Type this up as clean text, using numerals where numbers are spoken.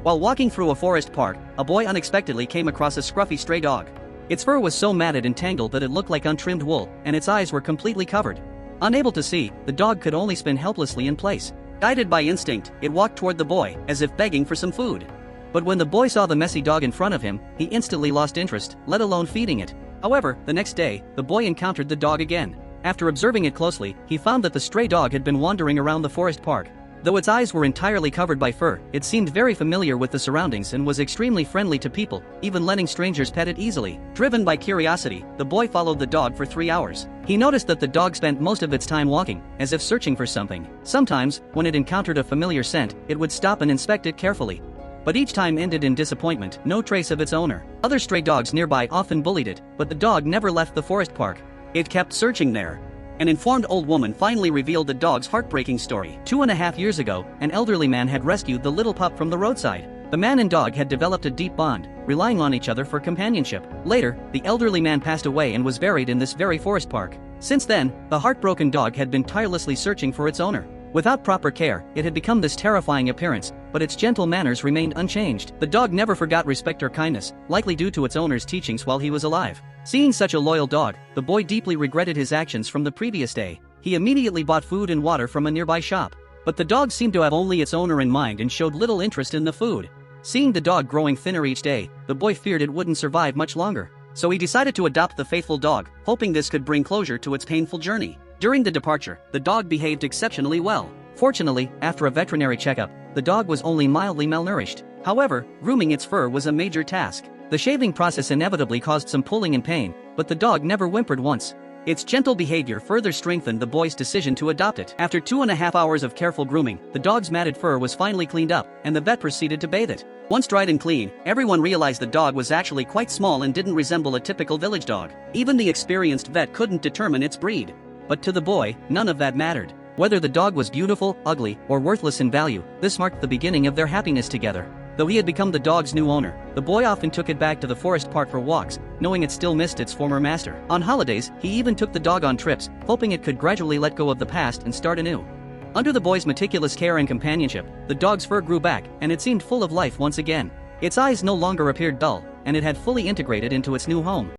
While walking through a forest park, a boy unexpectedly came across a scruffy stray dog. Its fur was so matted and tangled that it looked like untrimmed wool, and its eyes were completely covered. Unable to see, the dog could only spin helplessly in place. Guided by instinct, it walked toward the boy, as if begging for some food. But when the boy saw the messy dog in front of him, he instantly lost interest, let alone feeding it. However, the next day, the boy encountered the dog again. After observing it closely, he found that the stray dog had been wandering around the forest park. Though its eyes were entirely covered by fur, it seemed very familiar with the surroundings and was extremely friendly to people, even letting strangers pet it easily. Driven by curiosity, the boy followed the dog for 3 hours. He noticed that the dog spent most of its time walking, as if searching for something. Sometimes, when it encountered a familiar scent, it would stop and inspect it carefully. But each time ended in disappointment, no trace of its owner. Other stray dogs nearby often bullied it, but the dog never left the forest park. It kept searching there. An informed old woman finally revealed the dog's heartbreaking story. 2.5 years ago, an elderly man had rescued the little pup from the roadside. The man and dog had developed a deep bond, relying on each other for companionship. Later, the elderly man passed away and was buried in this very forest park. Since then, the heartbroken dog had been tirelessly searching for its owner. Without proper care, it had become this terrifying appearance, but its gentle manners remained unchanged. The dog never forgot respect or kindness, likely due to its owner's teachings while he was alive. Seeing such a loyal dog, the boy deeply regretted his actions from the previous day. He immediately bought food and water from a nearby shop. But the dog seemed to have only its owner in mind and showed little interest in the food. Seeing the dog growing thinner each day, the boy feared it wouldn't survive much longer. So he decided to adopt the faithful dog, hoping this could bring closure to its painful journey. During the departure, the dog behaved exceptionally well. Fortunately, after a veterinary checkup, the dog was only mildly malnourished. However, grooming its fur was a major task. The shaving process inevitably caused some pulling and pain, but the dog never whimpered once. Its gentle behavior further strengthened the boy's decision to adopt it. After 2.5 hours of careful grooming, the dog's matted fur was finally cleaned up, and the vet proceeded to bathe it. Once dried and clean, everyone realized the dog was actually quite small and didn't resemble a typical village dog. Even the experienced vet couldn't determine its breed. But to the boy, none of that mattered. Whether the dog was beautiful, ugly, or worthless in value, this marked the beginning of their happiness together. Though he had become the dog's new owner, the boy often took it back to the forest park for walks, knowing it still missed its former master. On holidays, he even took the dog on trips, hoping it could gradually let go of the past and start anew. Under the boy's meticulous care and companionship, the dog's fur grew back, and it seemed full of life once again. Its eyes no longer appeared dull, and it had fully integrated into its new home.